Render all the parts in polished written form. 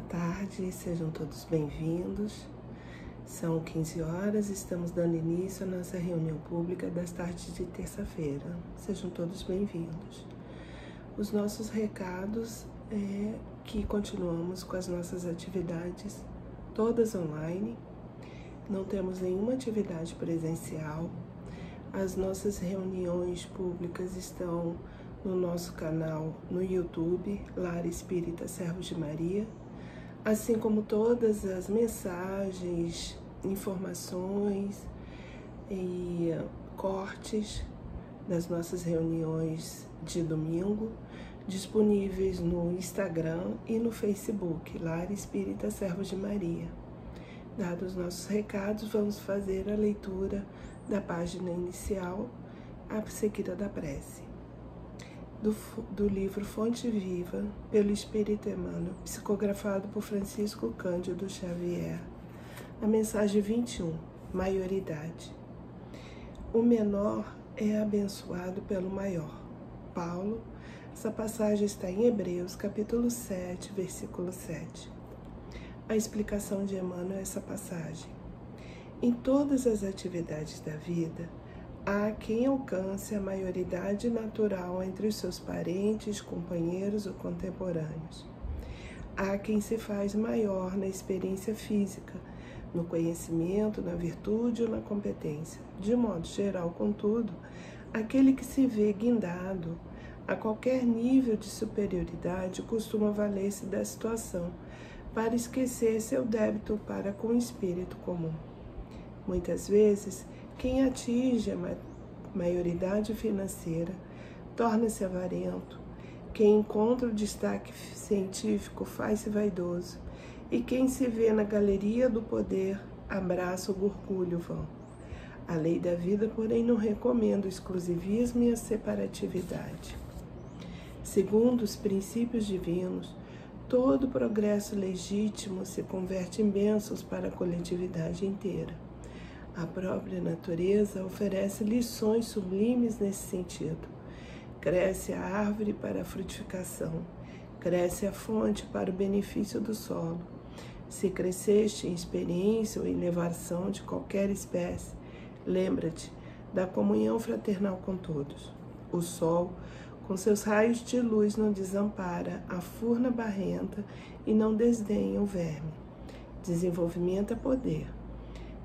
tarde, sejam todos bem-vindos. São 15 horas, estamos dando início à nossa reunião pública das tardes de terça-feira. Sejam todos bem-vindos. Os nossos recados é que continuamos com as nossas atividades todas online, não temos nenhuma atividade presencial. As nossas reuniões públicas estão no nosso canal no YouTube, Lar Espírita Servos de Maria, assim como todas as mensagens, informações e cortes das nossas reuniões de domingo, disponíveis no Instagram e no Facebook, Lar Espírita Servos de Maria. Dados os nossos recados, vamos fazer a leitura da página inicial, a seguida da prece. Do livro Fonte Viva, pelo Espírito Emmanuel, psicografado por Francisco Cândido Xavier. A mensagem 21, maioridade. O menor é abençoado pelo maior. Paulo, essa passagem está em Hebreus, capítulo 7, versículo 7. A explicação de Emmanuel é essa passagem. Em todas as atividades da vida, há quem alcance a maioridade natural entre os seus parentes, companheiros ou contemporâneos. Há quem se faz maior na experiência física, no conhecimento, na virtude ou na competência. De modo geral, contudo, aquele que se vê guindado a qualquer nível de superioridade costuma valer-se da situação para esquecer seu débito para com o espírito comum. Muitas vezes, quem atinge a maioridade financeira torna-se avarento, quem encontra o destaque científico faz-se vaidoso, e quem se vê na galeria do poder abraça o orgulho vão. A lei da vida, porém, não recomenda o exclusivismo e a separatividade. Segundo os princípios divinos, todo progresso legítimo se converte em bênçãos para a coletividade inteira. A própria natureza oferece lições sublimes nesse sentido. Cresce a árvore para a frutificação, cresce a fonte para o benefício do solo. Se cresceste em experiência ou elevação de qualquer espécie, lembra-te da comunhão fraternal com todos. O sol, com seus raios de luz, não desampara a furna barrenta e não desdenha o verme. Desenvolvimento é poder.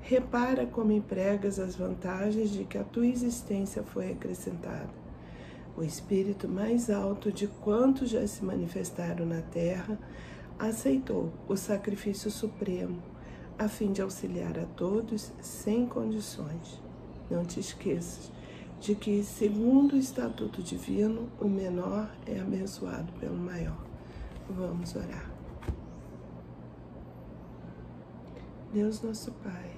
Repara como empregas as vantagens de que a tua existência foi acrescentada. O espírito mais alto de quantos já se manifestaram na terra aceitou o sacrifício supremo a fim de auxiliar a todos sem condições. Não te esqueças de que, segundo o estatuto divino, o menor é abençoado pelo maior. Vamos orar. Deus nosso Pai,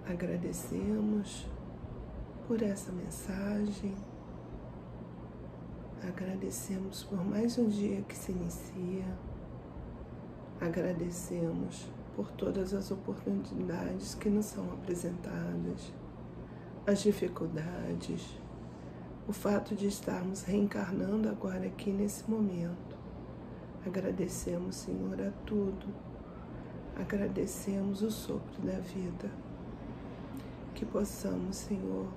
agradecemos por essa mensagem, agradecemos por mais um dia que se inicia, agradecemos por todas as oportunidades que nos são apresentadas, as dificuldades, o fato de estarmos reencarnando agora aqui nesse momento. Agradecemos, Senhor, a tudo, agradecemos o sopro da vida. Que possamos, Senhor,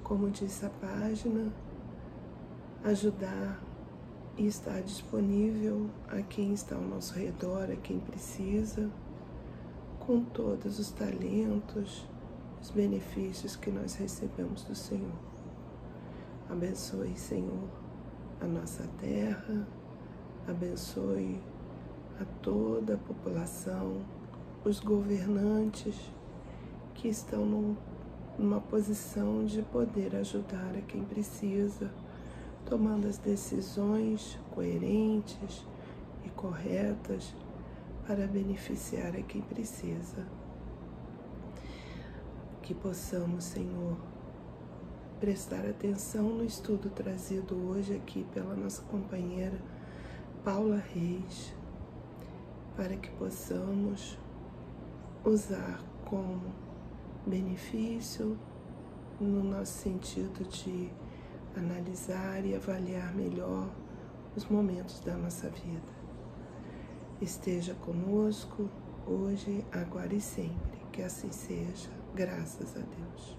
como diz a página, ajudar e estar disponível a quem está ao nosso redor, a quem precisa, com todos os talentos, os benefícios que nós recebemos do Senhor. Abençoe, Senhor, a nossa terra, abençoe a toda a população, os governantes que estão numa posição de poder ajudar a quem precisa, tomando as decisões coerentes e corretas para beneficiar a quem precisa. Que possamos, Senhor, prestar atenção no estudo trazido hoje aqui pela nossa companheira Paula Reis, para que possamos usar como benefício no nosso sentido de analisar e avaliar melhor os momentos da nossa vida. esteja conosco, hoje, agora e sempre. Que assim seja, graças a Deus.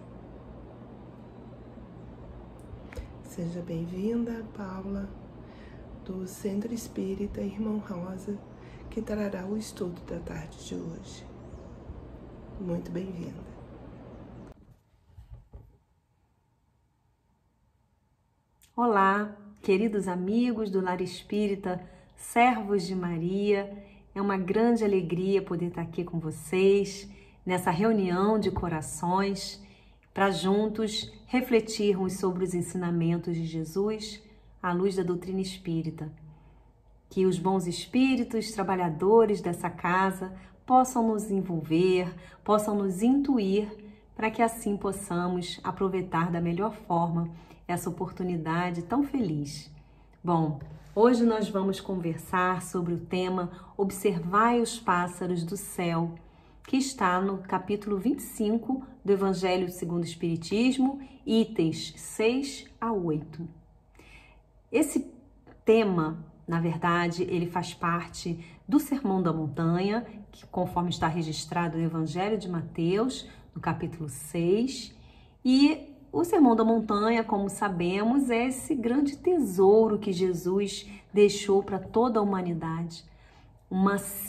Seja bem-vinda, Paula, do Centro Espírita Irmã Rosa, que trará o estudo da tarde de hoje. Muito bem-vinda. Olá, queridos amigos do Lar Espírita, servos de Maria. É uma grande alegria poder estar aqui com vocês nessa reunião de corações para juntos refletirmos sobre os ensinamentos de Jesus à luz da doutrina espírita. Que os bons espíritos, trabalhadores dessa casa, possam nos envolver, possam nos intuir para que assim possamos aproveitar da melhor forma essa oportunidade tão feliz. Bom, hoje nós vamos conversar sobre o tema Observai os pássaros do céu, que está no capítulo 25 do Evangelho segundo o Espiritismo, itens 6 a 8. Esse tema, na verdade, ele faz parte do Sermão da Montanha, que conforme está registrado no Evangelho de Mateus, no capítulo 6, e o Sermão da Montanha, como sabemos, é esse grande tesouro que Jesus deixou para toda a humanidade.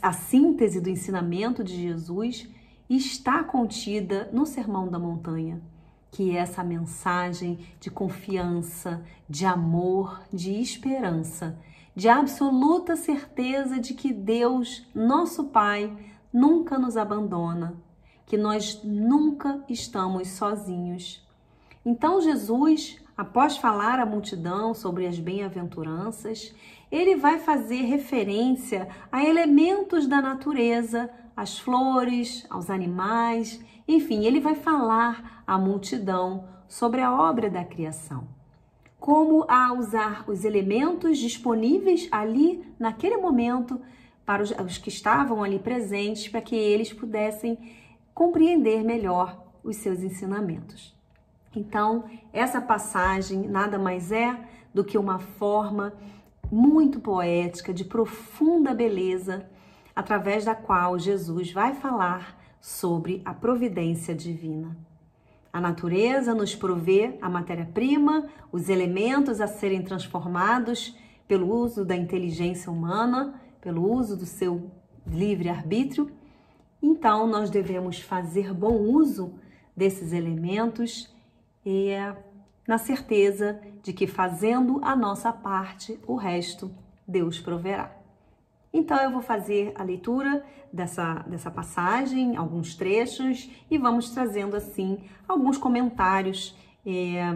A síntese do ensinamento de Jesus está contida no Sermão da Montanha, que é essa mensagem de confiança, de amor, de esperança, de absoluta certeza de que Deus, nosso Pai, nunca nos abandona, que nós nunca estamos sozinhos. Então Jesus, após falar à multidão sobre as bem-aventuranças, ele vai fazer referência a elementos da natureza, às flores, aos animais, enfim, ele vai falar à multidão sobre a obra da criação. Como a usar os elementos disponíveis ali, naquele momento, para os que estavam ali presentes, para que eles pudessem compreender melhor os seus ensinamentos. Então, essa passagem nada mais é do que uma forma muito poética, de profunda beleza, através da qual Jesus vai falar sobre a providência divina. A natureza nos provê a matéria-prima, os elementos a serem transformados pelo uso da inteligência humana, pelo uso do seu livre-arbítrio. Então, nós devemos fazer bom uso desses elementos e na certeza de que fazendo a nossa parte, o resto Deus proverá. Então eu vou fazer a leitura dessa passagem, alguns trechos, e vamos trazendo assim alguns comentários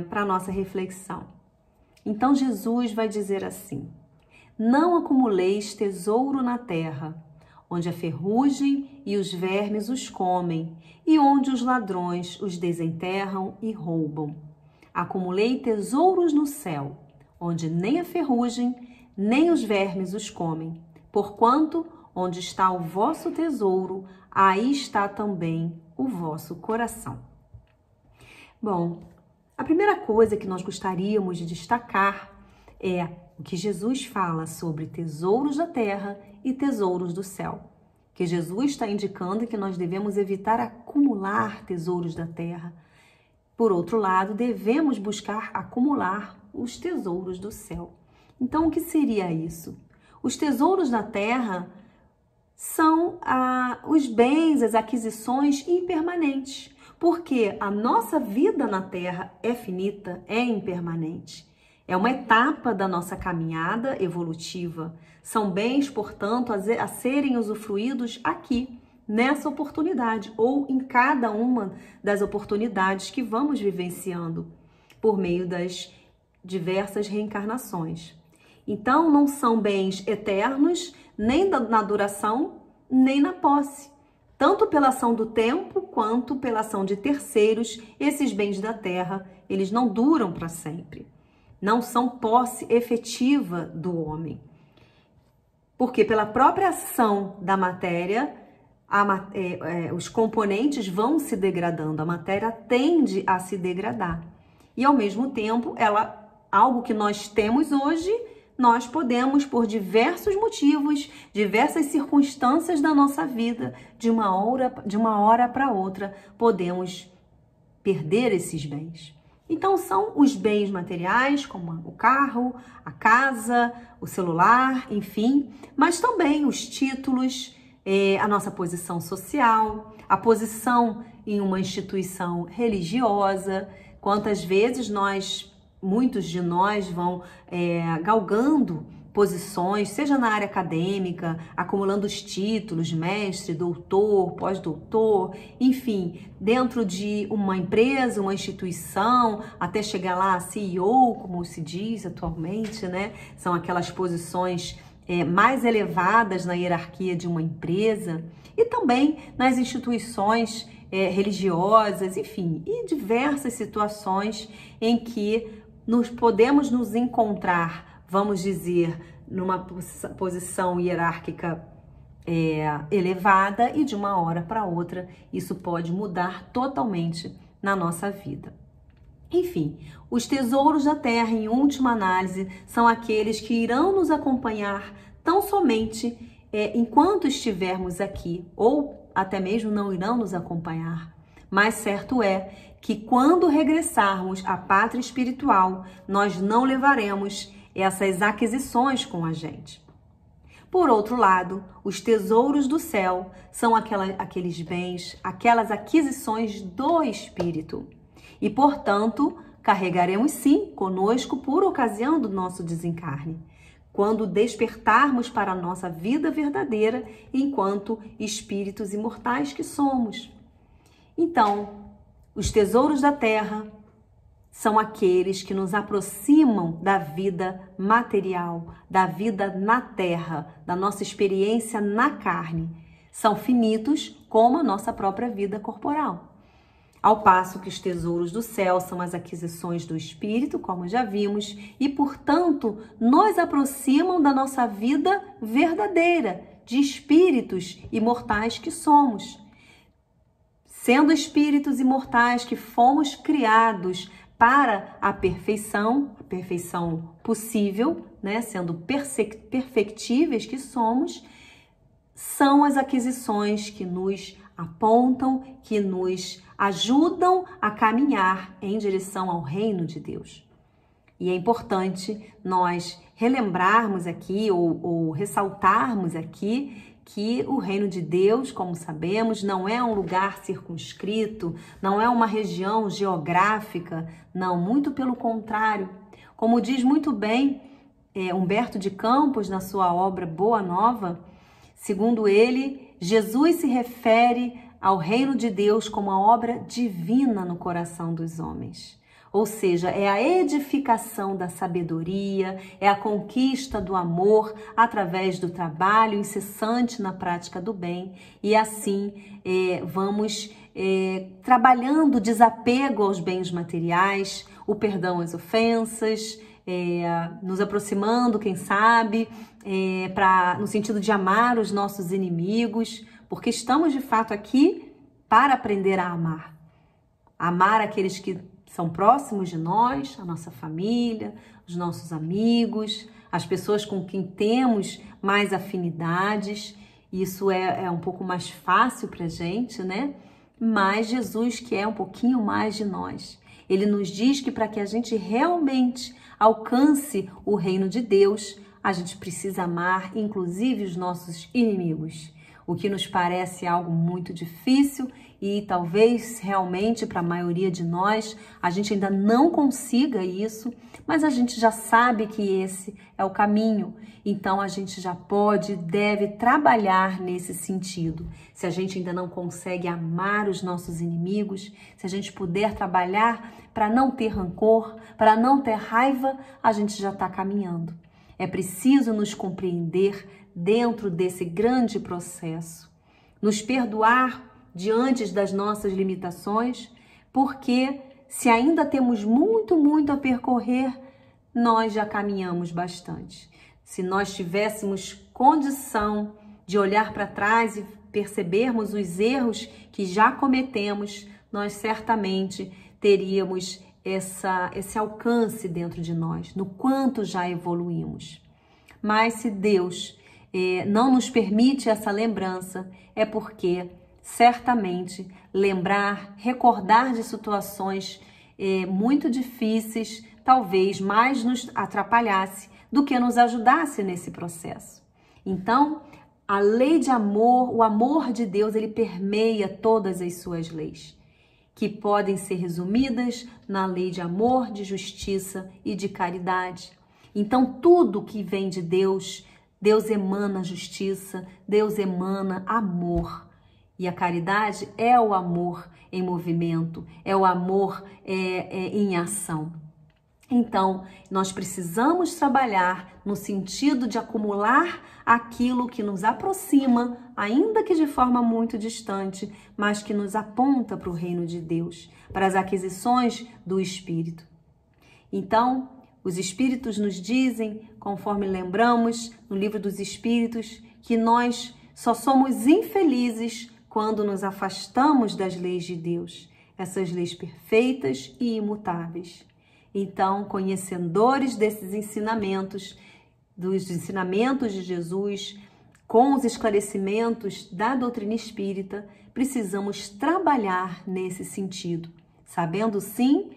para a nossa reflexão. Então Jesus vai dizer assim: não acumuleis tesouro na terra, onde a ferrugem e os vermes os comem, e onde os ladrões os desenterram e roubam. Acumulei tesouros no céu, onde nem a ferrugem, nem os vermes os comem. Porquanto, onde está o vosso tesouro, aí está também o vosso coração. Bom, a primeira coisa que nós gostaríamos de destacar é o que Jesus fala sobre tesouros da terra e tesouros do céu. Que Jesus está indicando que nós devemos evitar acumular tesouros da terra. Por outro lado, devemos buscar acumular os tesouros do céu. Então, o que seria isso? Os tesouros da terra são os bens, as aquisições impermanentes, porque a nossa vida na terra é finita, é impermanente. É uma etapa da nossa caminhada evolutiva. São bens, portanto, a serem usufruídos aqui, nessa oportunidade, ou em cada uma das oportunidades que vamos vivenciando, por meio das diversas reencarnações. Então, não são bens eternos, nem na duração, nem na posse. Tanto pela ação do tempo, quanto pela ação de terceiros, esses bens da terra, eles não duram para sempre. Não são posse efetiva do homem. Porque pela própria ação da matéria, os componentes vão se degradando, a matéria tende a se degradar. E ao mesmo tempo, algo que nós temos hoje, nós podemos, por diversos motivos, diversas circunstâncias da nossa vida, de uma hora para outra, podemos perder esses bens. Então, são os bens materiais, como o carro, a casa, o celular, enfim, mas também os títulos, a nossa posição social, a posição em uma instituição religiosa. Quantas vezes muitos de nós vão galgando posições, seja na área acadêmica, acumulando os títulos, mestre, doutor, pós-doutor, enfim, dentro de uma empresa, uma instituição, até chegar lá a CEO, como se diz atualmente, né? São aquelas posições mais elevadas na hierarquia de uma empresa, e também nas instituições religiosas, enfim, e diversas situações em que podemos nos encontrar, vamos dizer, numa posição hierárquica elevada, e de uma hora para outra isso pode mudar totalmente na nossa vida. Enfim, os tesouros da terra, em última análise, são aqueles que irão nos acompanhar tão somente enquanto estivermos aqui, ou até mesmo não irão nos acompanhar. Mas certo é que quando regressarmos à pátria espiritual, nós não levaremos essas aquisições com a gente. Por outro lado, os tesouros do céu são aqueles bens, aquelas aquisições do Espírito. E, portanto, carregaremos sim conosco por ocasião do nosso desencarne, quando despertarmos para a nossa vida verdadeira enquanto espíritos imortais que somos. Então, os tesouros da terra são aqueles que nos aproximam da vida material, da vida na terra, da nossa experiência na carne. São finitos como a nossa própria vida corporal. Ao passo que os tesouros do céu são as aquisições do Espírito, como já vimos, e, portanto, nos aproximam da nossa vida verdadeira, de espíritos imortais que somos. Sendo espíritos imortais que fomos criados para a perfeição possível, né? Sendo perfectíveis que somos, são as aquisições que nos apontam, que nos ajudam a caminhar em direção ao reino de Deus. E é importante nós relembrarmos aqui ou ressaltarmos aqui que o reino de Deus, como sabemos, não é um lugar circunscrito, não é uma região geográfica, não, muito pelo contrário. Como diz muito bem Humberto de Campos na sua obra Boa Nova, segundo ele, Jesus se refere ao reino de Deus como a obra divina no coração dos homens. Ou seja, é a edificação da sabedoria, é a conquista do amor através do trabalho incessante na prática do bem. E assim vamos trabalhando o desapego aos bens materiais, o perdão às ofensas, nos aproximando, quem sabe, no sentido de amar os nossos inimigos, porque estamos de fato aqui para aprender a amar. Amar aqueles que são próximos de nós, a nossa família, os nossos amigos, as pessoas com quem temos mais afinidades. Isso é um pouco mais fácil para a gente, né? Mas Jesus quer um pouquinho mais de nós. Ele nos diz que para que a gente realmente alcance o reino de Deus, a gente precisa amar, inclusive, os nossos inimigos. O que nos parece algo muito difícil e talvez realmente para a maioria de nós a gente ainda não consiga isso, mas a gente já sabe que esse é o caminho. Então a gente já pode, deve trabalhar nesse sentido. Se a gente ainda não consegue amar os nossos inimigos, se a gente puder trabalhar para não ter rancor, para não ter raiva, a gente já está caminhando. É preciso nos compreender dentro desse grande processo, nos perdoar diante das nossas limitações, porque se ainda temos muito a percorrer, nós já caminhamos bastante. Se nós tivéssemos condição de olhar para trás e percebermos os erros que já cometemos, nós certamente teríamos esse alcance dentro de nós, no quanto já evoluímos. Mas se Deus não nos permite essa lembrança, é porque certamente lembrar, recordar de situações muito difíceis, talvez mais nos atrapalhasse do que nos ajudasse nesse processo. Então, a lei de amor, o amor de Deus, ele permeia todas as suas leis, que podem ser resumidas na lei de amor, de justiça e de caridade. Então, tudo que vem de Deus, Deus emana justiça, Deus emana amor. E a caridade é o amor em movimento, é o amor em ação. Então, nós precisamos trabalhar no sentido de acumular aquilo que nos aproxima, ainda que de forma muito distante, mas que nos aponta para o reino de Deus, para as aquisições do Espírito. Então, os Espíritos nos dizem, conforme lembramos no Livro dos Espíritos, que nós só somos infelizes quando nos afastamos das leis de Deus, essas leis perfeitas e imutáveis. Então, conhecedores desses ensinamentos, dos ensinamentos de Jesus, com os esclarecimentos da doutrina espírita, precisamos trabalhar nesse sentido, sabendo sim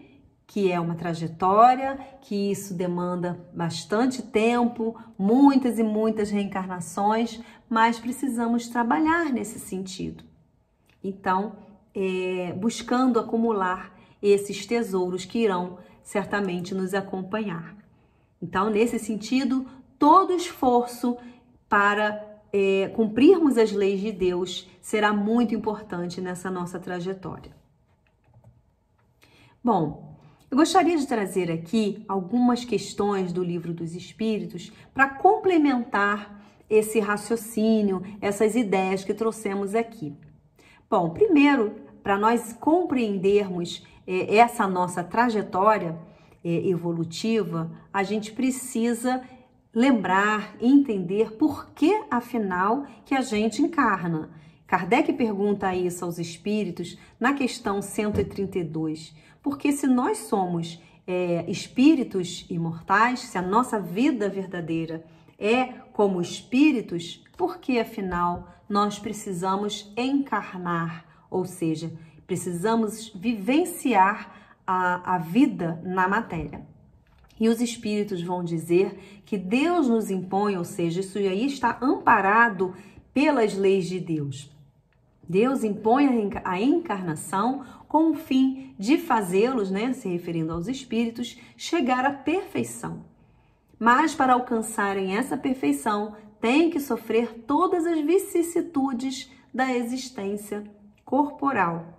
que é uma trajetória, que isso demanda bastante tempo, muitas e muitas reencarnações, mas precisamos trabalhar nesse sentido. Então, buscando acumular esses tesouros que irão certamente nos acompanhar. Então, nesse sentido, todo esforço para cumprirmos as leis de Deus será muito importante nessa nossa trajetória. Bom, eu gostaria de trazer aqui algumas questões do Livro dos Espíritos para complementar esse raciocínio, essas ideias que trouxemos aqui. Bom, primeiro, para nós compreendermos essa nossa trajetória evolutiva, a gente precisa lembrar e entender por que, afinal, que a gente encarna. Kardec pergunta isso aos espíritos na questão 132. Porque se nós somos espíritos imortais, se a nossa vida verdadeira é como espíritos, por que, afinal, nós precisamos encarnar? Ou seja, precisamos vivenciar a vida na matéria. E os espíritos vão dizer que Deus nos impõe, ou seja, isso aí está amparado pelas leis de Deus. Deus impõe a encarnação com o fim de fazê-los, se referindo aos espíritos, chegar à perfeição. Mas para alcançarem essa perfeição, têm que sofrer todas as vicissitudes da existência corporal.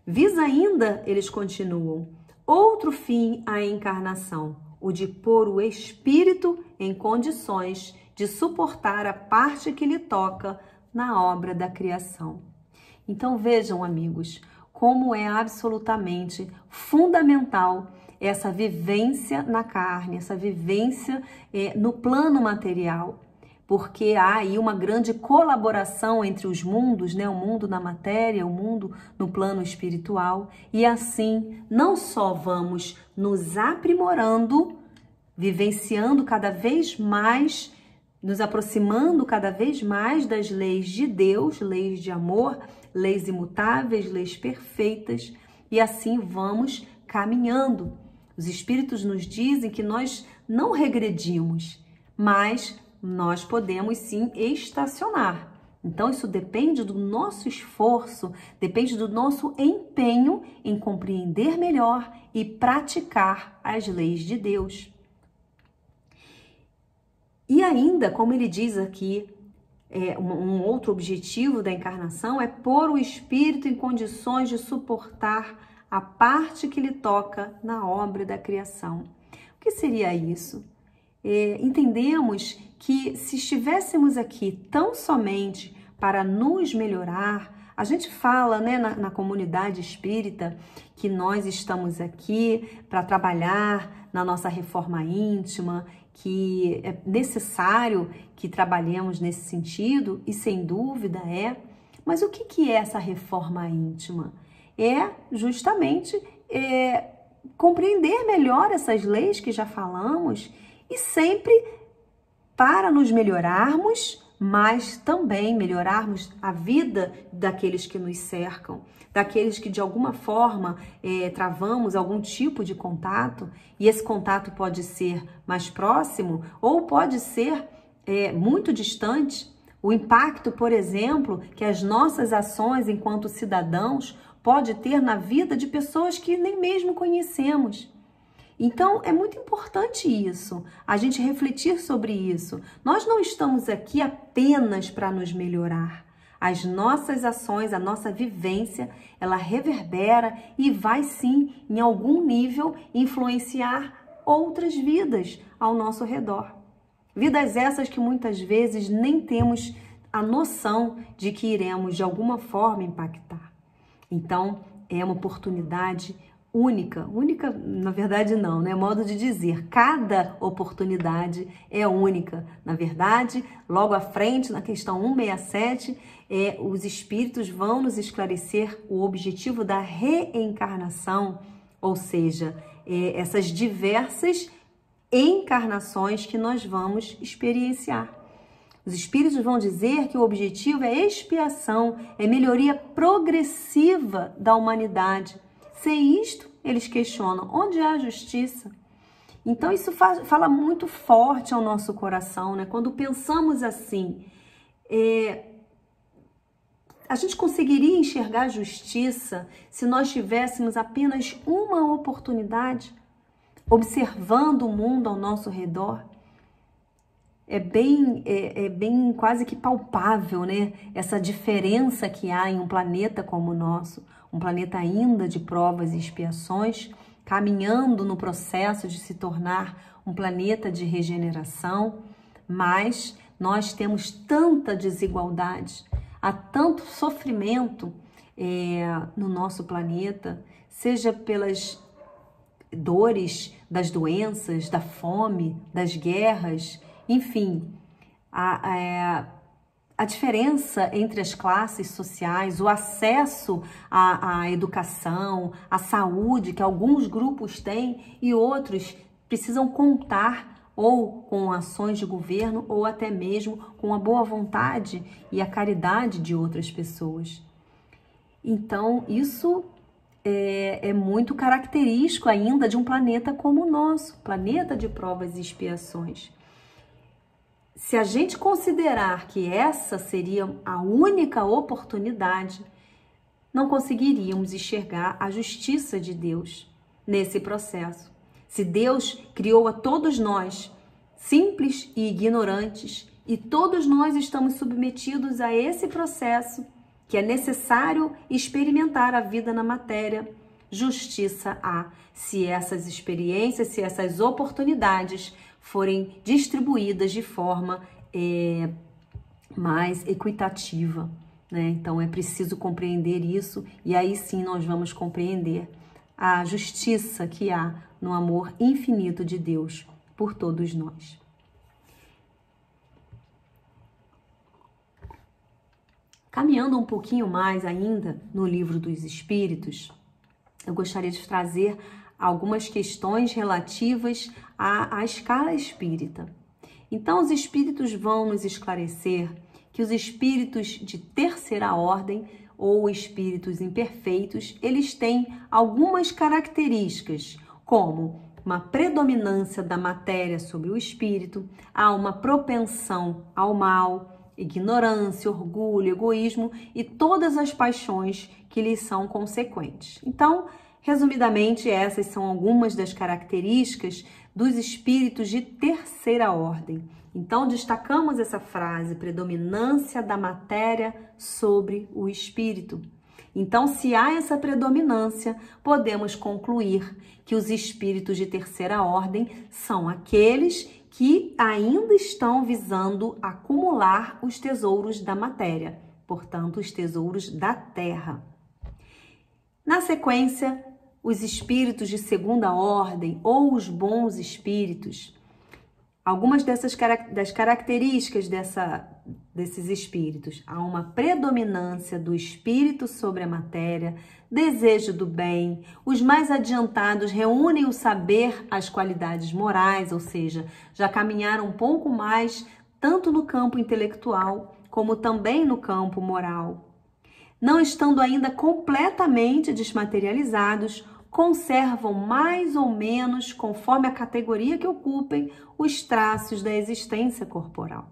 Visa ainda, eles continuam, outro fim à encarnação, o de pôr o espírito em condições de suportar a parte que lhe toca na obra da criação. Então vejam, amigos, como é absolutamente fundamental essa vivência na carne, essa vivência no plano material, porque há aí uma grande colaboração entre os mundos, o mundo na matéria, o mundo no plano espiritual, e assim não só vamos nos aprimorando, vivenciando cada vez mais, nos aproximando cada vez mais das leis de Deus, leis de amor, leis imutáveis, leis perfeitas, e assim vamos caminhando. Os espíritos nos dizem que nós não regredimos, mas nós podemos sim estacionar. Então isso depende do nosso esforço, depende do nosso empenho em compreender melhor e praticar as leis de Deus. E ainda, como ele diz aqui, um outro objetivo da encarnação é pôr o espírito em condições de suportar a parte que lhe toca na obra da criação. O que seria isso? Entendemos que se estivéssemos aqui tão somente para nos melhorar, a gente fala na comunidade espírita que nós estamos aqui para trabalhar na nossa reforma íntima, que é necessário que trabalhemos nesse sentido, e sem dúvida mas o que é essa reforma íntima? É justamente compreender melhor essas leis que já falamos e sempre para nos melhorarmos, mas também melhorarmos a vida daqueles que nos cercam, daqueles que de alguma forma travamos algum tipo de contato, e esse contato pode ser mais próximo ou pode ser muito distante. O impacto, por exemplo, que as nossas ações enquanto cidadãos pode ter na vida de pessoas que nem mesmo conhecemos. Então, é muito importante isso, a gente refletir sobre isso. Nós não estamos aqui apenas para nos melhorar. As nossas ações, a nossa vivência, ela reverbera e vai sim, em algum nível, influenciar outras vidas ao nosso redor. Vidas essas que muitas vezes nem temos a noção de que iremos de alguma forma impactar. Então, é uma oportunidade única, na verdade não, né? Modo de dizer, cada oportunidade é única. Na verdade, logo à frente, na questão 167, os espíritos vão nos esclarecer o objetivo da reencarnação, ou seja, essas diversas encarnações que nós vamos experienciar. Os espíritos vão dizer que o objetivo é expiação, é melhoria progressiva da humanidade. Sem isto, eles questionam, onde há justiça? Então, isso fala muito forte ao nosso coração, né? Quando pensamos assim, a gente conseguiria enxergar justiça se nós tivéssemos apenas uma oportunidade, observando o mundo ao nosso redor? É bem quase que palpável, né? Essa diferença que há em um planeta como o nosso, um planeta ainda de provas e expiações, caminhando no processo de se tornar um planeta de regeneração, mas nós temos tanta desigualdade, há tanto sofrimento no nosso planeta, seja pelas dores das doenças, da fome, das guerras, enfim, a diferença entre as classes sociais, o acesso à educação, à saúde que alguns grupos têm e outros precisam contar ou com ações de governo ou até mesmo com a boa vontade e a caridade de outras pessoas. Então, isso é muito característico ainda de um planeta como o nosso, planeta de provas e expiações. Se a gente considerar que essa seria a única oportunidade, não conseguiríamos enxergar a justiça de Deus nesse processo. Se Deus criou a todos nós, simples e ignorantes, e todos nós estamos submetidos a esse processo, que é necessário experimentar a vida na matéria, justiça há, se essas experiências, se essas oportunidades forem distribuídas de forma mais equitativa, né? Então é preciso compreender isso e aí sim nós vamos compreender a justiça que há no amor infinito de Deus por todos nós. Caminhando um pouquinho mais ainda no Livro dos Espíritos, eu gostaria de trazer algumas questões relativas à escala espírita. Então, os espíritos vão nos esclarecer que os espíritos de terceira ordem ou espíritos imperfeitos, eles têm algumas características, como uma predominância da matéria sobre o espírito, há uma propensão ao mal, ignorância, orgulho, egoísmo e todas as paixões que lhes são consequentes. Então, resumidamente, essas são algumas das características dos espíritos de terceira ordem. Então, destacamos essa frase, predominância da matéria sobre o espírito. Então, se há essa predominância, podemos concluir que os espíritos de terceira ordem são aqueles que ainda estão visando acumular os tesouros da matéria, portanto, os tesouros da terra. Na sequência, os espíritos de segunda ordem ou os bons espíritos. Algumas das características desses espíritos. Há uma predominância do espírito sobre a matéria, desejo do bem. Os mais adiantados reúnem o saber, as qualidades morais, ou seja, já caminharam um pouco mais, tanto no campo intelectual, como também no campo moral. Não estando ainda completamente desmaterializados, conservam mais ou menos, conforme a categoria que ocupem, os traços da existência corporal.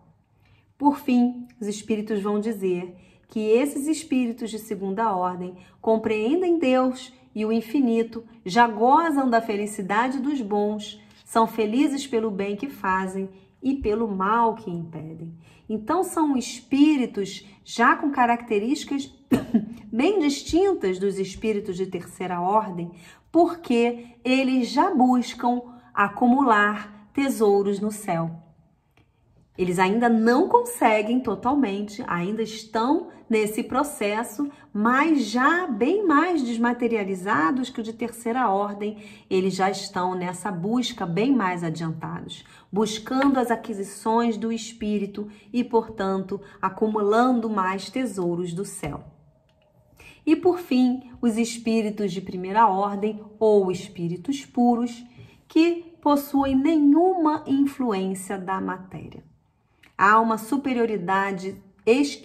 Por fim, os espíritos vão dizer que esses espíritos de segunda ordem compreendem Deus e o infinito, já gozam da felicidade dos bons, são felizes pelo bem que fazem e pelo mal que impedem. Então, são espíritos já com características bem distintas dos espíritos de terceira ordem, porque eles já buscam acumular tesouros no céu. Eles ainda não conseguem totalmente, ainda estão nesse processo, mas já bem mais desmaterializados que o de terceira ordem, eles já estão nessa busca bem mais adiantados, buscando as aquisições do espírito e, portanto, acumulando mais tesouros do céu. E, por fim, os espíritos de primeira ordem ou espíritos puros que possuem nenhuma influência da matéria. Há uma superioridade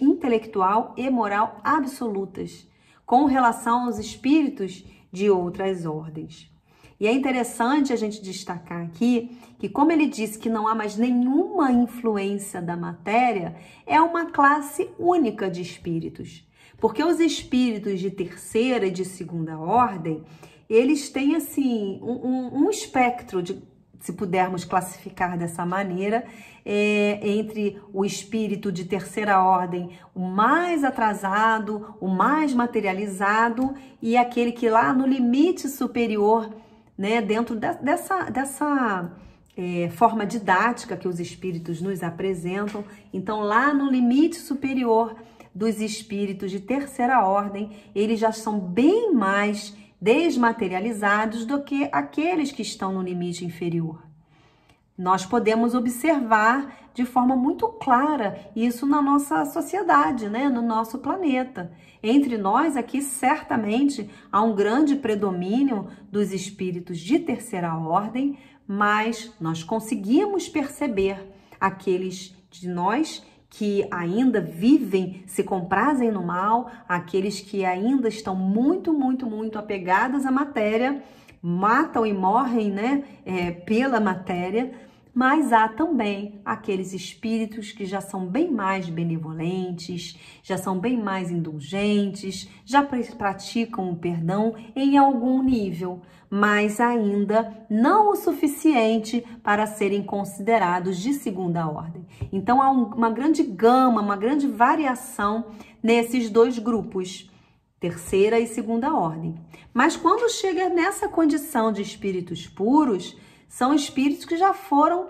intelectual e moral absolutas com relação aos espíritos de outras ordens. E é interessante a gente destacar aqui que, como ele disse que não há mais nenhuma influência da matéria, é uma classe única de espíritos. Porque os espíritos de terceira e de segunda ordem, eles têm assim um espectro de, se pudermos classificar dessa maneira, entre o espírito de terceira ordem, o mais atrasado, o mais materializado, e aquele que lá no limite superior, né, dentro dessa forma didática que os espíritos nos apresentam. Então, lá no limite superior dos espíritos de terceira ordem, eles já são bem mais desmaterializados do que aqueles que estão no limite inferior. Nós podemos observar de forma muito clara isso na nossa sociedade, né? No nosso planeta. Entre nós aqui, certamente, há um grande predomínio dos espíritos de terceira ordem, mas nós conseguimos perceber aqueles de nós que ainda vivem, se comprazem no mal, aqueles que ainda estão muito apegados à matéria, matam e morrem, né, pela matéria, mas há também aqueles espíritos que já são bem mais benevolentes, já são bem mais indulgentes, já praticam o perdão em algum nível, mas ainda não o suficiente para serem considerados de segunda ordem. Então há uma grande gama, uma grande variação nesses dois grupos, terceira e segunda ordem. Mas quando chega nessa condição de espíritos puros, são espíritos que já foram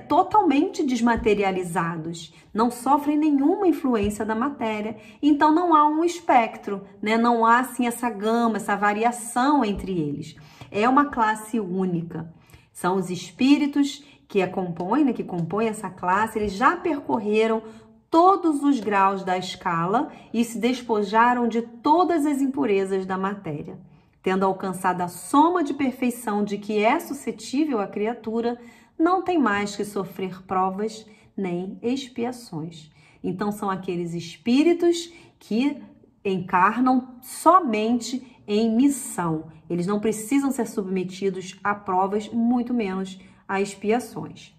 totalmente desmaterializados, não sofrem nenhuma influência da matéria, então não há um espectro, né? Não há assim essa gama, essa variação entre eles. É uma classe única. São os espíritos que compõem essa classe, eles já percorreram todos os graus da escala e se despojaram de todas as impurezas da matéria. Tendo alcançado a soma de perfeição de que é suscetível a criatura, não tem mais que sofrer provas nem expiações. Então, são aqueles espíritos que encarnam somente em missão. Eles não precisam ser submetidos a provas, muito menos a expiações.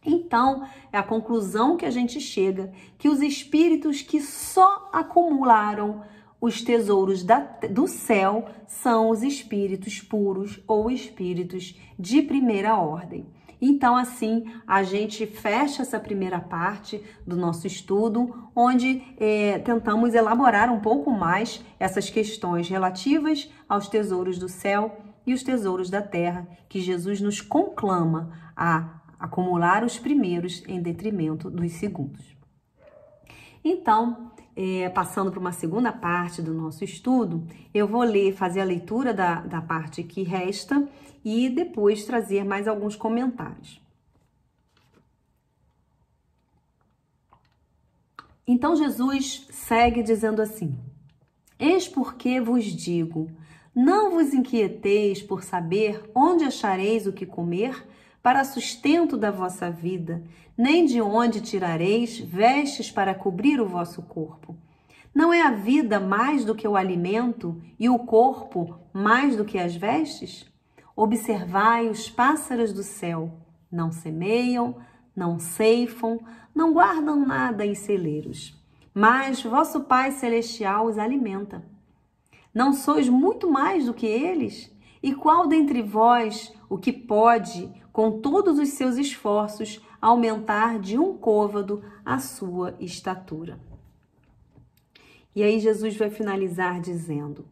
Então, é a conclusão que a gente chega, que os espíritos que só acumularam os tesouros do céu são os espíritos puros ou espíritos de primeira ordem. Então, assim, a gente fecha essa primeira parte do nosso estudo, onde tentamos elaborar um pouco mais essas questões relativas aos tesouros do céu e os tesouros da terra, que Jesus nos conclama a acumular os primeiros em detrimento dos segundos. Então, passando para uma segunda parte do nosso estudo, eu vou fazer a leitura da parte que resta e depois trazer mais alguns comentários. Então Jesus segue dizendo assim: eis porque vos digo, não vos inquieteis por saber onde achareis o que comer para sustento da vossa vida, nem de onde tirareis vestes para cobrir o vosso corpo. Não é a vida mais do que o alimento e o corpo mais do que as vestes? Observai os pássaros do céu, não semeiam, não ceifam, não guardam nada em celeiros, mas vosso Pai Celestial os alimenta. Não sois muito mais do que eles? E qual dentre vós o que pode, com todos os seus esforços, aumentar de um côvado a sua estatura? E aí Jesus vai finalizar dizendo: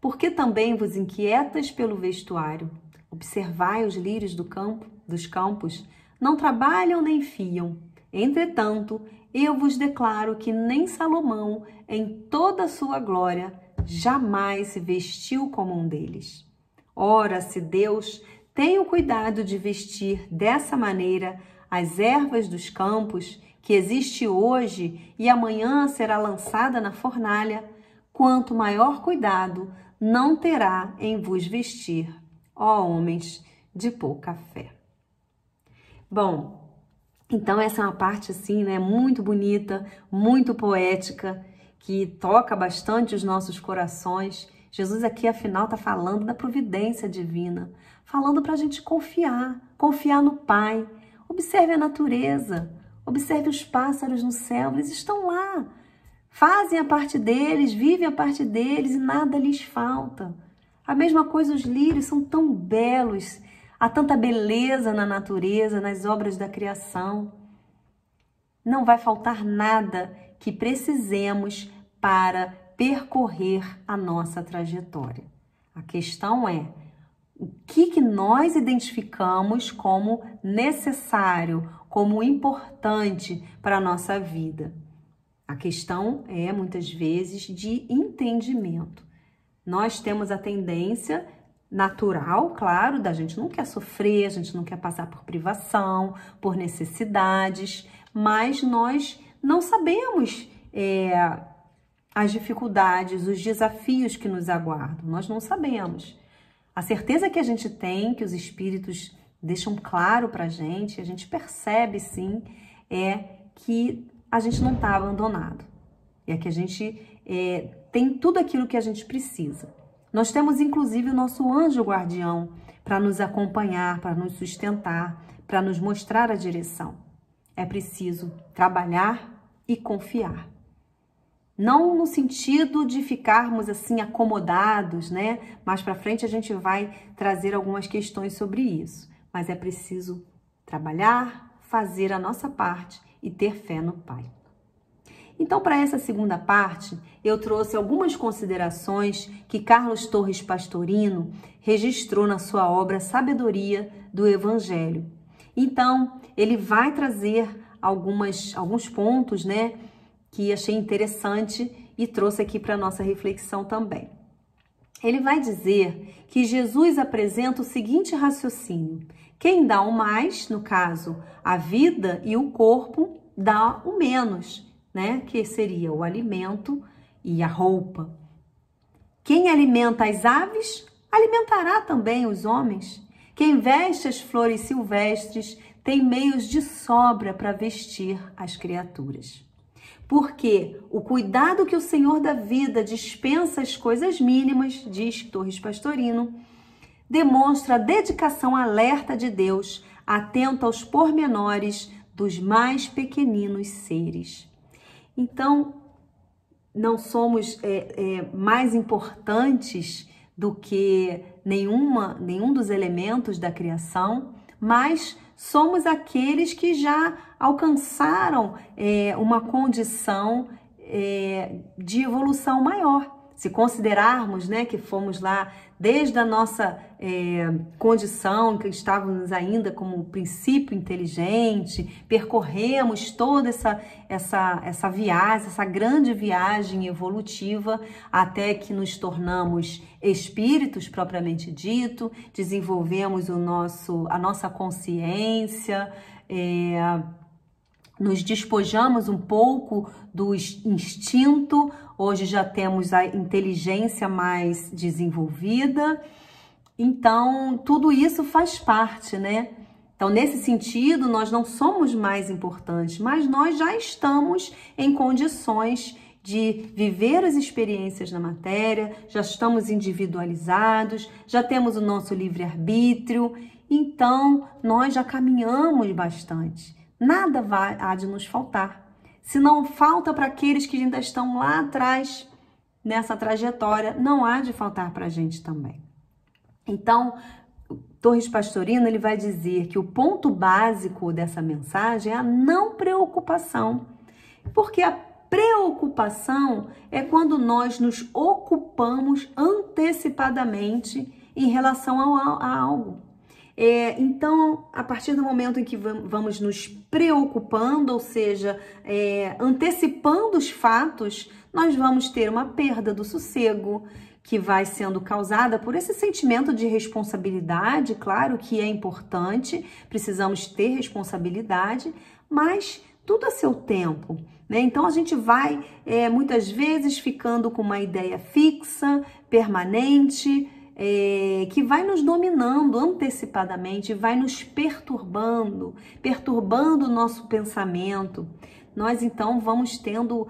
por que também vos inquietas pelo vestuário? Observai os lírios dos campos, não trabalham nem fiam. Entretanto, eu vos declaro que nem Salomão, em toda a sua glória, jamais se vestiu como um deles. Ora, se Deus tem o cuidado de vestir dessa maneira as ervas dos campos, que existe hoje e amanhã será lançada na fornalha, quanto maior cuidado não terá em vos vestir, ó homens de pouca fé. Bom, então essa é uma parte assim, né, muito bonita, muito poética, que toca bastante os nossos corações. Jesus aqui, afinal, está falando da providência divina, falando para a gente confiar no Pai. Observe a natureza, observe os pássaros no céu, eles estão lá, fazem a parte deles, vivem a parte deles e nada lhes falta. A mesma coisa os lírios, são tão belos, há tanta beleza na natureza, nas obras da criação. Não vai faltar nada que precisemos para percorrer a nossa trajetória. A questão é, o que nós identificamos como necessário, como importante para a nossa vida? A questão é, muitas vezes, de entendimento. Nós temos a tendência natural, claro, da gente não quer sofrer, a gente não quer passar por privação, por necessidades, mas nós não sabemos as dificuldades, os desafios que nos aguardam. Nós não sabemos. A certeza que a gente tem, que os espíritos deixam claro para a gente percebe sim, é que a gente não está abandonado. É que a gente tem tudo aquilo que a gente precisa. Nós temos inclusive o nosso anjo guardião para nos acompanhar, para nos sustentar, para nos mostrar a direção. É preciso trabalhar e confiar. Não no sentido de ficarmos assim acomodados, né? Mais para frente a gente vai trazer algumas questões sobre isso. Mas é preciso trabalhar, fazer a nossa parte e ter fé no Pai. Então, para essa segunda parte, eu trouxe algumas considerações que Carlos Torres Pastorino registrou na sua obra Sabedoria do Evangelho. Então, ele vai trazer alguns pontos, né, que achei interessante e trouxe aqui para a nossa reflexão também. Ele vai dizer que Jesus apresenta o seguinte raciocínio: quem dá o mais, no caso, a vida e o corpo, dá o menos, né? Que seria o alimento e a roupa. Quem alimenta as aves, alimentará também os homens. Quem veste as flores silvestres tem meios de sobra para vestir as criaturas. Porque o cuidado que o Senhor da vida dispensa às coisas mínimas, diz Torres Pastorino, demonstra a dedicação alerta de Deus, atento aos pormenores dos mais pequeninos seres. Então, não somos mais importantes do que nenhum dos elementos da criação, mas somos aqueles que já alcançaram uma condição de evolução maior. Se considerarmos, né, que fomos lá desde a nossa condição, que estávamos ainda como princípio inteligente, percorremos toda essa viagem, essa grande viagem evolutiva, até que nos tornamos espíritos propriamente dito, desenvolvemos a nossa consciência, nos despojamos um pouco do instinto, hoje já temos a inteligência mais desenvolvida, então tudo isso faz parte, né? Então, nesse sentido, nós não somos mais importantes, mas nós já estamos em condições de viver as experiências na matéria, já estamos individualizados, já temos o nosso livre-arbítrio, então nós já caminhamos bastante. Nada há de nos faltar. Se não falta para aqueles que ainda estão lá atrás, nessa trajetória, não há de faltar para a gente também. Então, Torres Pastorino, ele vai dizer que o ponto básico dessa mensagem é a não preocupação, porque a preocupação é quando nós nos ocupamos antecipadamente em relação a algo. Então, a partir do momento em que vamos nos preocupando, ou seja, antecipando os fatos, nós vamos ter uma perda do sossego, que vai sendo causada por esse sentimento de responsabilidade. Claro que é importante, precisamos ter responsabilidade, mas tudo a seu tempo, né? Então a gente vai muitas vezes ficando com uma ideia fixa, permanente, que vai nos dominando antecipadamente, vai nos perturbando o nosso pensamento. Nós então vamos tendo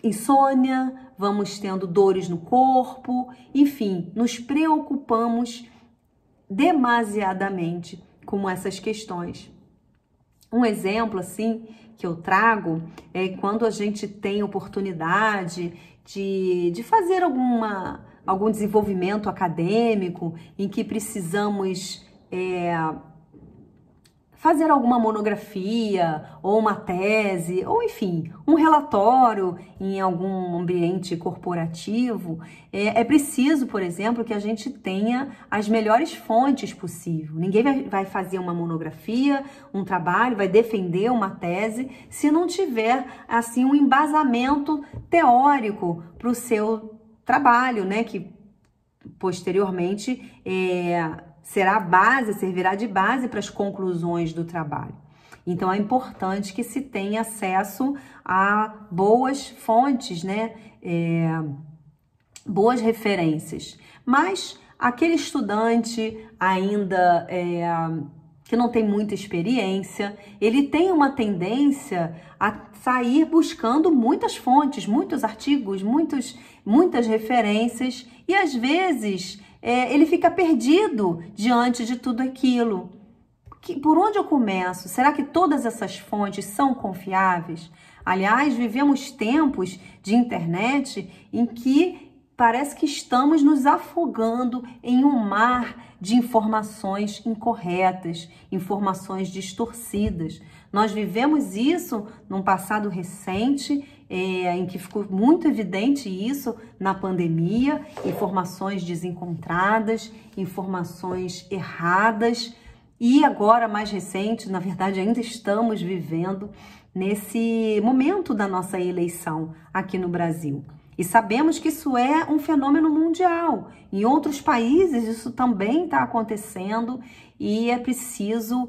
insônia, vamos tendo dores no corpo, enfim, nos preocupamos demasiadamente com essas questões. Um exemplo, assim, que eu trago é quando a gente tem oportunidade de fazer algum desenvolvimento acadêmico em que precisamos fazer alguma monografia ou uma tese, ou enfim, um relatório em algum ambiente corporativo. É preciso, por exemplo, que a gente tenha as melhores fontes possível. Ninguém vai fazer uma monografia, um trabalho, vai defender uma tese se não tiver assim um embasamento teórico para o seu trabalho, né? Que posteriormente servirá de base para as conclusões do trabalho. Então, é importante que se tenha acesso a boas fontes, né? Boas referências. Mas aquele estudante ainda que não tem muita experiência, ele tem uma tendência a sair buscando muitas fontes, muitos artigos, muitas referências, e às vezes ele fica perdido diante de tudo aquilo. Por onde eu começo? Será que todas essas fontes são confiáveis? Aliás, vivemos tempos de internet em que parece que estamos nos afogando em um mar de informações incorretas, informações distorcidas. Nós vivemos isso num passado recente, em que ficou muito evidente isso na pandemia, informações desencontradas, informações erradas, e agora, mais recente, na verdade, ainda estamos vivendo nesse momento da nossa eleição aqui no Brasil. E sabemos que isso é um fenômeno mundial. Em outros países isso também está acontecendo e é preciso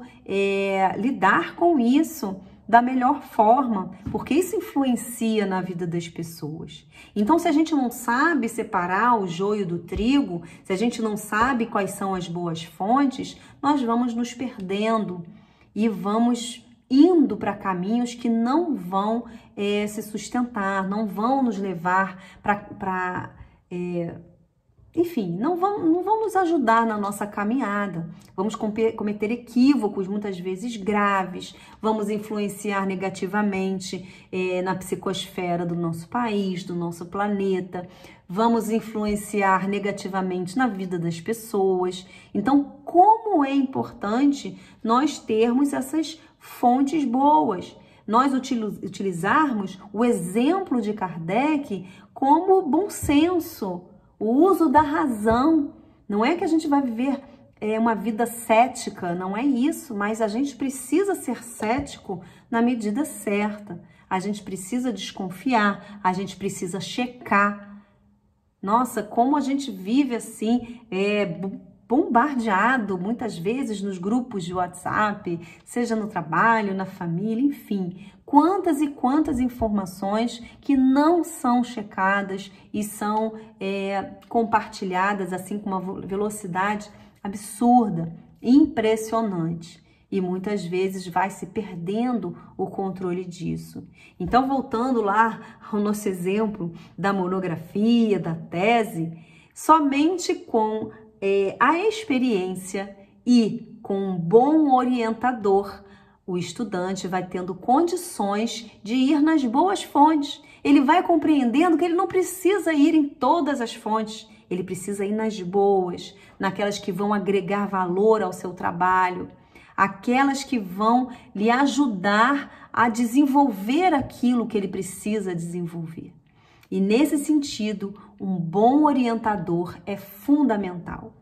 lidar com isso da melhor forma, porque isso influencia na vida das pessoas. Então, se a gente não sabe separar o joio do trigo, se a gente não sabe quais são as boas fontes, nós vamos nos perdendo e vamos indo para caminhos que não vão se sustentar, não vão nos levar para enfim, não vão nos ajudar na nossa caminhada. Vamos cometer equívocos, muitas vezes graves, vamos influenciar negativamente na psicosfera do nosso país, do nosso planeta, vamos influenciar negativamente na vida das pessoas. Então, como é importante nós termos essas fontes boas, nós utilizarmos o exemplo de Kardec como bom senso, o uso da razão. Não é que a gente vai viver uma vida cética, não é isso, mas a gente precisa ser cético na medida certa. A gente precisa desconfiar, a gente precisa checar. Nossa, como a gente vive assim, bombardeado muitas vezes nos grupos de WhatsApp, seja no trabalho, na família, enfim. Quantas e quantas informações que não são checadas e são compartilhadas assim com uma velocidade absurda, impressionante. E muitas vezes vai se perdendo o controle disso. Então, voltando lá ao nosso exemplo da monografia, da tese, somente com a experiência e com um bom orientador, o estudante vai tendo condições de ir nas boas fontes. Ele vai compreendendo que ele não precisa ir em todas as fontes, ele precisa ir nas boas, naquelas que vão agregar valor ao seu trabalho, aquelas que vão lhe ajudar a desenvolver aquilo que ele precisa desenvolver. E nesse sentido, um bom orientador é fundamental.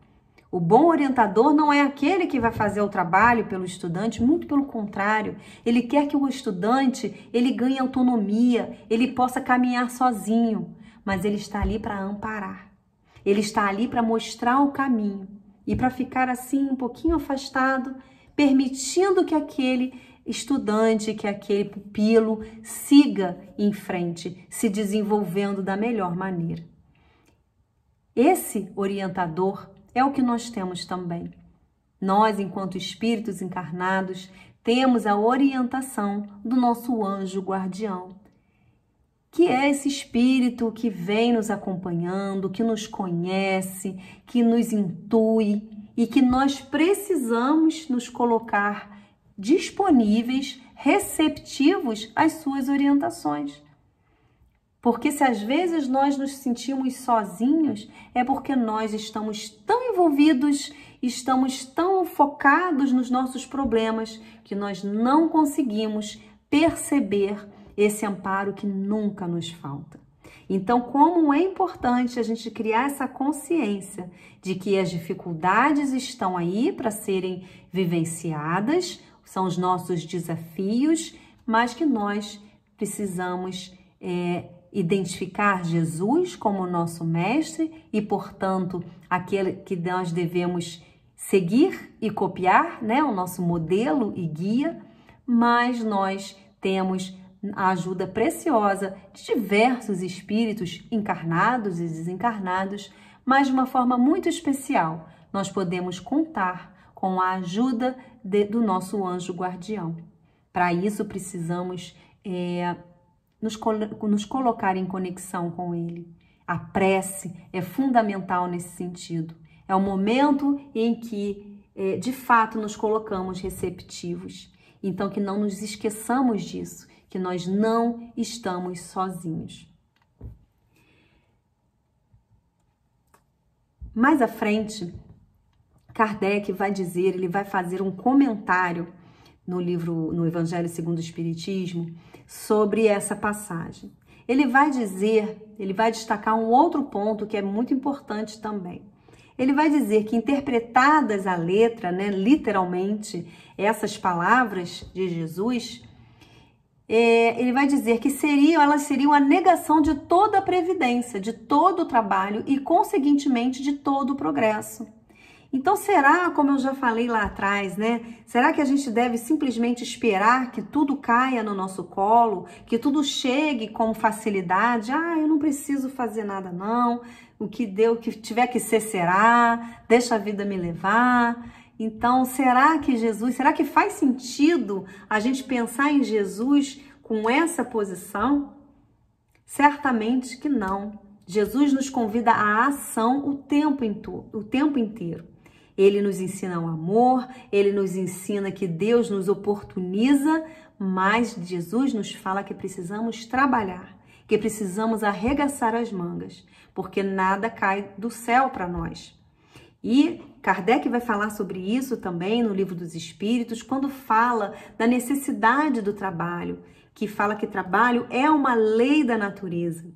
O bom orientador não é aquele que vai fazer o trabalho pelo estudante, muito pelo contrário. Ele quer que o estudante ele ganhe autonomia, ele possa caminhar sozinho, mas ele está ali para amparar. Ele está ali para mostrar o caminho e para ficar assim um pouquinho afastado, permitindo que aquele estudante, que aquele pupilo siga em frente, se desenvolvendo da melhor maneira. Esse orientador é o que nós temos também. Nós, enquanto espíritos encarnados, temos a orientação do nosso anjo guardião, que é esse espírito que vem nos acompanhando, que nos conhece, que nos intui e que nós precisamos nos colocar disponíveis, receptivos às suas orientações. Porque se às vezes nós nos sentimos sozinhos, é porque nós estamos tão envolvidos, estamos tão focados nos nossos problemas, que nós não conseguimos perceber esse amparo que nunca nos falta. Então, como é importante a gente criar essa consciência de que as dificuldades estão aí para serem vivenciadas, são os nossos desafios, mas que nós precisamos identificar Jesus como nosso mestre e, portanto, aquele que nós devemos seguir e copiar, né, o nosso modelo e guia, mas nós temos a ajuda preciosa de diversos espíritos encarnados e desencarnados, mas de uma forma muito especial, nós podemos contar com a ajuda do nosso anjo guardião. Para isso, precisamos nos colocar em conexão com ele. A prece é fundamental nesse sentido. É o momento em que, de fato, nos colocamos receptivos. Então, que não nos esqueçamos disso, que nós não estamos sozinhos. Mais à frente, Kardec vai dizer, ele vai fazer um comentário no Evangelho segundo o Espiritismo sobre essa passagem. Ele vai dizer, ele vai destacar um outro ponto que é muito importante também. Ele vai dizer que interpretadas a letra, né, literalmente, essas palavras de Jesus, ele vai dizer que elas seriam a negação de toda a previdência, de todo o trabalho e, conseguintemente, de todo o progresso. Então, será, como eu já falei lá atrás, né? Será que a gente deve simplesmente esperar que tudo caia no nosso colo, que tudo chegue com facilidade? Eu não preciso fazer nada não, o que tiver que ser será, deixa a vida me levar. Então, será que faz sentido a gente pensar em Jesus com essa posição? Certamente que não. Jesus nos convida à ação o tempo inteiro. Ele nos ensina o amor, ele nos ensina que Deus nos oportuniza, mas Jesus nos fala que precisamos trabalhar, que precisamos arregaçar as mangas, porque nada cai do céu para nós. E Kardec vai falar sobre isso também no Livro dos Espíritos, quando fala da necessidade do trabalho, que fala que trabalho é uma lei da natureza.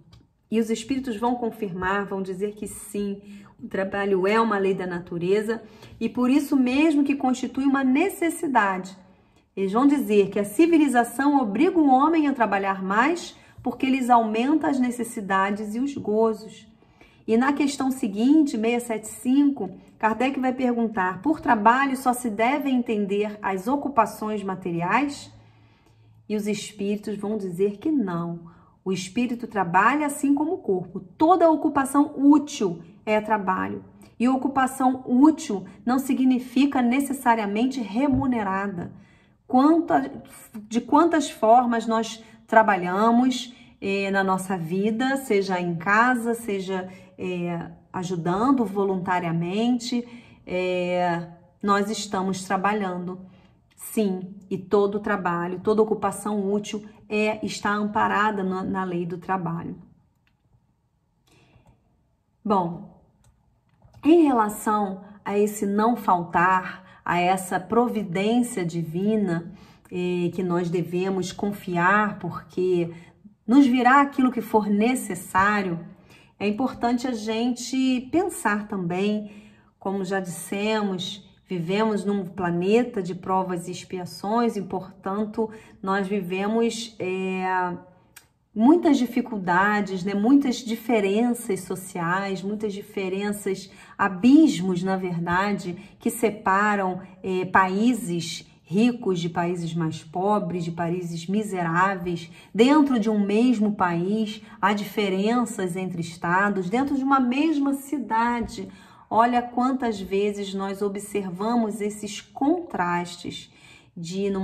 E os espíritos vão confirmar, vão dizer que sim, o trabalho é uma lei da natureza e por isso mesmo que constitui uma necessidade. Eles vão dizer que a civilização obriga o homem a trabalhar mais porque lhes aumenta as necessidades e os gozos. E na questão seguinte, 675, Kardec vai perguntar: por trabalho só se deve entender as ocupações materiais? E os espíritos vão dizer que não. O espírito trabalha assim como o corpo. Toda ocupação útil é trabalho. E ocupação útil não significa necessariamente remunerada. De quantas formas nós trabalhamos na nossa vida, seja em casa, seja ajudando voluntariamente, nós estamos trabalhando. Sim, e todo trabalho, toda ocupação útil está amparada na lei do trabalho. Bom, em relação a esse não faltar, a essa providência divina que nós devemos confiar, porque nos virá aquilo que for necessário, é importante a gente pensar também, como já dissemos, vivemos num planeta de provas e expiações e, portanto, nós vivemos muitas dificuldades, né? Muitas diferenças sociais, muitas diferenças, abismos, na verdade, que separam países ricos de países mais pobres, de países miseráveis. Dentro de um mesmo país, há diferenças entre estados, dentro de uma mesma cidade. Olha quantas vezes nós observamos esses contrastes de no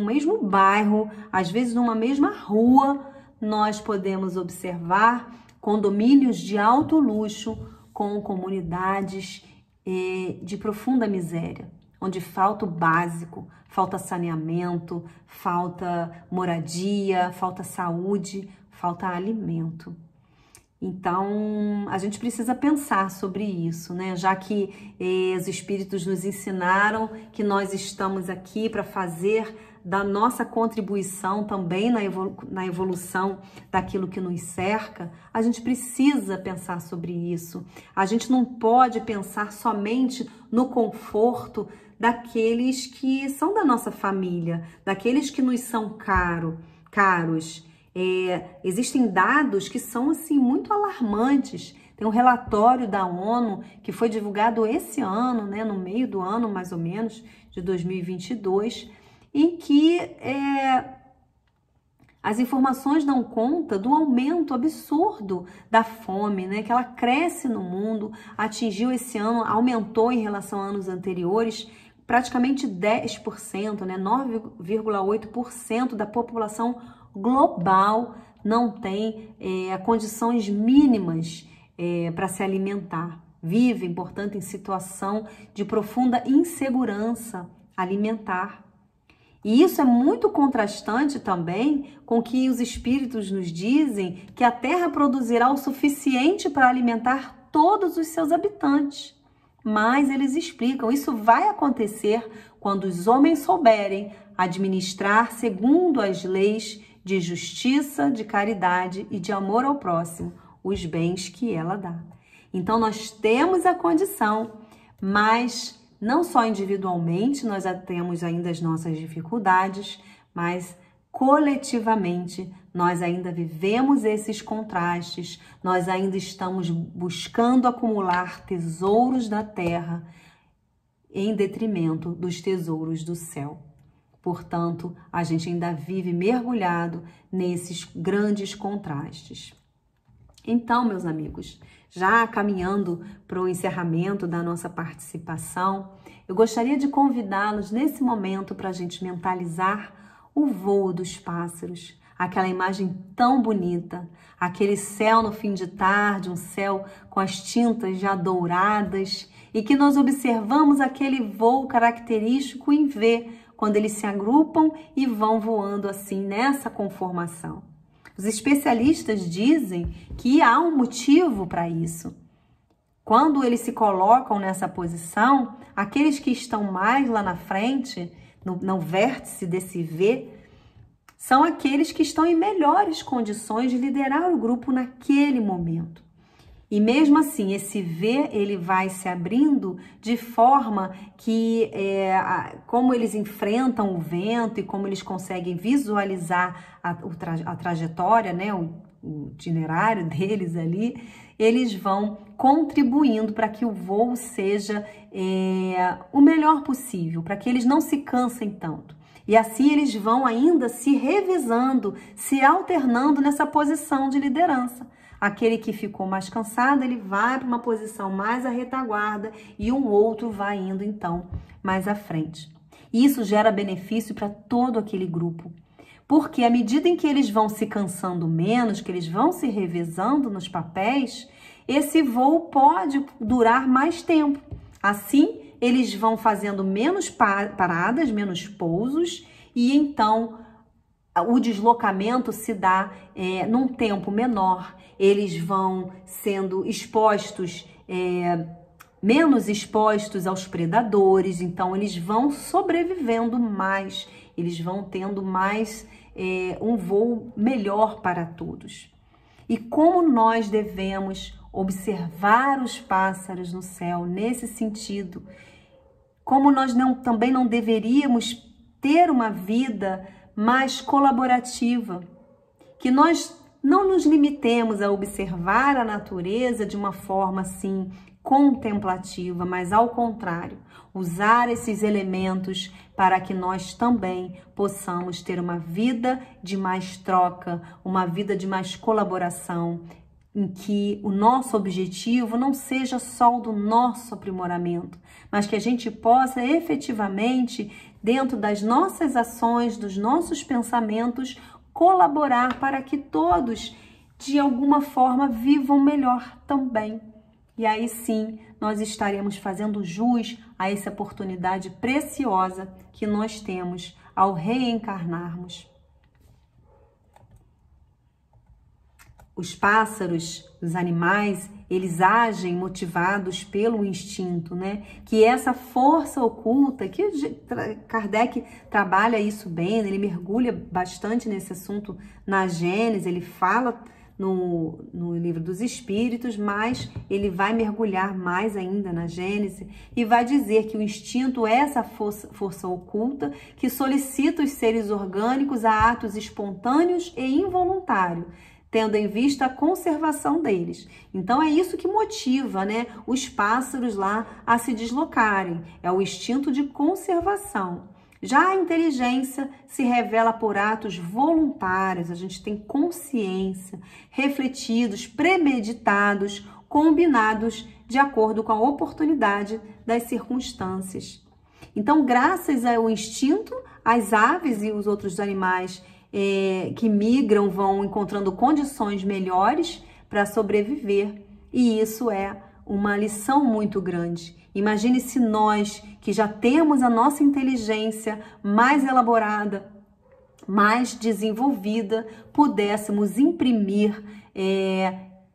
mesmo bairro, às vezes numa mesma rua, nós podemos observar condomínios de alto luxo com comunidades de profunda miséria, onde falta o básico, falta saneamento, falta moradia, falta saúde, falta alimento. Então, a gente precisa pensar sobre isso, né? Já que os espíritos nos ensinaram que nós estamos aqui para fazer da nossa contribuição também na evolução daquilo que nos cerca, a gente precisa pensar sobre isso. A gente não pode pensar somente no conforto daqueles que são da nossa família, daqueles que nos são caros. Existem dados que são assim muito alarmantes. Tem um relatório da ONU que foi divulgado esse ano, né, no meio do ano mais ou menos de 2022, em que as informações dão conta do aumento absurdo da fome, né, que ela cresce no mundo, atingiu esse ano, aumentou em relação a anos anteriores, praticamente 10%, né, 9,8% da população global não tem condições mínimas para se alimentar. Vivem, portanto, em situação de profunda insegurança alimentar. E isso é muito contrastante também com que os espíritos nos dizem que a Terra produzirá o suficiente para alimentar todos os seus habitantes. Mas eles explicam, isso vai acontecer quando os homens souberem administrar segundo as leis de justiça, de caridade e de amor ao próximo, os bens que ela dá. Então, nós temos a condição, mas não só individualmente, nós temos ainda as nossas dificuldades, mas coletivamente nós ainda vivemos esses contrastes, nós ainda estamos buscando acumular tesouros da terra em detrimento dos tesouros do céu. Portanto, a gente ainda vive mergulhado nesses grandes contrastes. Então, meus amigos, já caminhando para o encerramento da nossa participação, eu gostaria de convidá-los nesse momento para a gente mentalizar o voo dos pássaros, aquela imagem tão bonita, aquele céu no fim de tarde, um céu com as tintas já douradas, e que nós observamos aquele voo característico em V, quando eles se agrupam e vão voando assim nessa conformação. Os especialistas dizem que há um motivo para isso. Quando eles se colocam nessa posição, aqueles que estão mais lá na frente, no vértice desse V, são aqueles que estão em melhores condições de liderar o grupo naquele momento. E mesmo assim, esse V, ele vai se abrindo de forma que, como eles enfrentam o vento e como eles conseguem visualizar a trajetória, né, o itinerário deles ali, eles vão contribuindo para que o voo seja o melhor possível, para que eles não se cansem tanto. E assim eles vão ainda se revezando, se alternando nessa posição de liderança. Aquele que ficou mais cansado, ele vai para uma posição mais à retaguarda e um outro vai indo então mais à frente. E isso gera benefício para todo aquele grupo. Porque à medida em que eles vão se cansando menos, que eles vão se revezando nos papéis, esse voo pode durar mais tempo. Assim, eles vão fazendo menos paradas, menos pousos, e então o deslocamento se dá num tempo menor. Eles vão sendo expostos, menos expostos aos predadores, então eles vão sobrevivendo mais, eles vão tendo mais um voo melhor para todos. E como nós devemos observar os pássaros no céu nesse sentido, como nós também não deveríamos ter uma vida mais colaborativa, que nós não nos limitemos a observar a natureza de uma forma assim contemplativa, mas ao contrário, usar esses elementos para que nós também possamos ter uma vida de mais troca, uma vida de mais colaboração, em que o nosso objetivo não seja só o do nosso aprimoramento, mas que a gente possa efetivamente, dentro das nossas ações, dos nossos pensamentos, colaborar para que todos, de alguma forma, vivam melhor também. E aí sim, nós estaremos fazendo jus a essa oportunidade preciosa que nós temos ao reencarnarmos. Os pássaros, os animais, eles agem motivados pelo instinto, né? Que essa força oculta, que Kardec trabalha isso bem, ele mergulha bastante nesse assunto na Gênese, ele fala no Livro dos Espíritos, mas ele vai mergulhar mais ainda na Gênese e vai dizer que o instinto é essa força oculta que solicita os seres orgânicos a atos espontâneos e involuntários, tendo em vista a conservação deles. Então, é isso que motiva, né, os pássaros lá a se deslocarem. É o instinto de conservação. Já a inteligência se revela por atos voluntários, a gente tem consciência, refletidos, premeditados, combinados de acordo com a oportunidade das circunstâncias. Então, graças ao instinto, as aves e os outros animais que migram vão encontrando condições melhores para sobreviver, e isso é uma lição muito grande. Imagine se nós, que já temos a nossa inteligência mais elaborada, mais desenvolvida, pudéssemos imprimir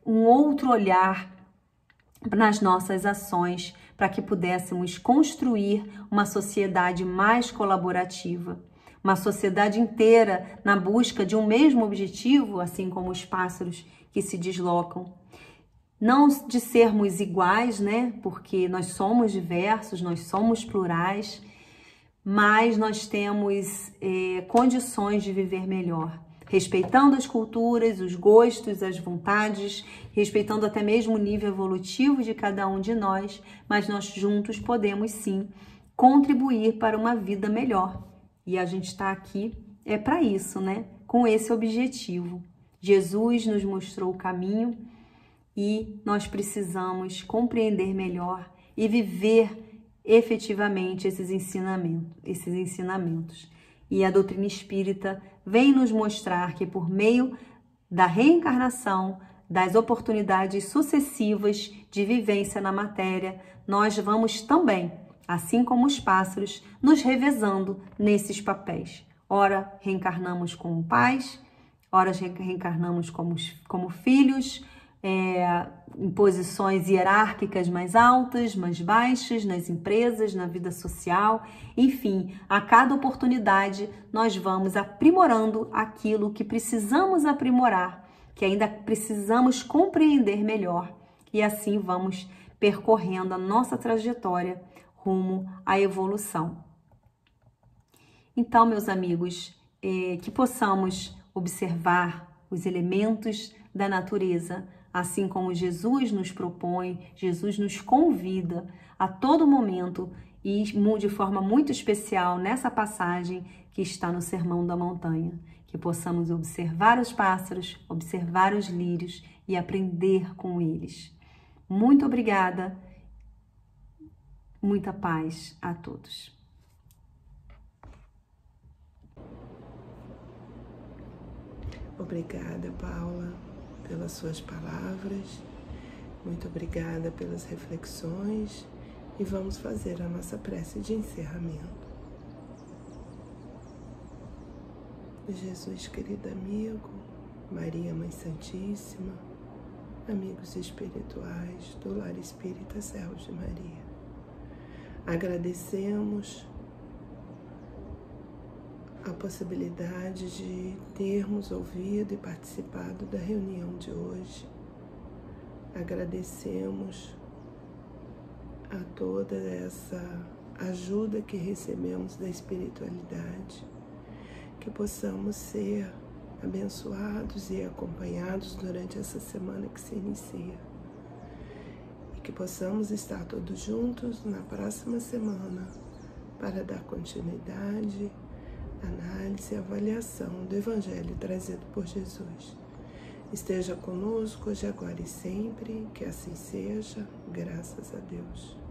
um outro olhar nas nossas ações, para que pudéssemos construir uma sociedade mais colaborativa. Uma sociedade inteira na busca de um mesmo objetivo, assim como os pássaros que se deslocam. Não de sermos iguais, né? Porque nós somos diversos, nós somos plurais, mas nós temos condições de viver melhor, respeitando as culturas, os gostos, as vontades, respeitando até mesmo o nível evolutivo de cada um de nós, mas nós juntos podemos sim contribuir para uma vida melhor. E a gente está aqui para isso, né? Com esse objetivo. Jesus nos mostrou o caminho e nós precisamos compreender melhor e viver efetivamente esses ensinamentos. E a doutrina espírita vem nos mostrar que por meio da reencarnação, das oportunidades sucessivas de vivência na matéria, nós vamos também, assim como os pássaros, nos revezando nesses papéis. Ora reencarnamos como pais, ora reencarnamos como filhos, em posições hierárquicas mais altas, mais baixas, nas empresas, na vida social. Enfim, a cada oportunidade nós vamos aprimorando aquilo que precisamos aprimorar, que ainda precisamos compreender melhor. E assim vamos percorrendo a nossa trajetória rumo à evolução. Então, meus amigos, que possamos observar os elementos da natureza, assim como Jesus nos propõe, Jesus nos convida a todo momento e de forma muito especial nessa passagem que está no Sermão da Montanha, que possamos observar os pássaros, observar os lírios e aprender com eles. Muito obrigada, muita paz a todos. Obrigada, Paula, pelas suas palavras. Muito obrigada pelas reflexões. E vamos fazer a nossa prece de encerramento. Jesus, querido amigo, Maria, Mãe Santíssima, amigos espirituais do Lar Espírita Servos de Maria, agradecemos a possibilidade de termos ouvido e participado da reunião de hoje. Agradecemos a toda essa ajuda que recebemos da espiritualidade, que possamos ser abençoados e acompanhados durante essa semana que se inicia, e que possamos estar todos juntos na próxima semana para dar continuidade, análise e avaliação do Evangelho trazido por Jesus. Esteja conosco hoje, agora e sempre, que assim seja, graças a Deus.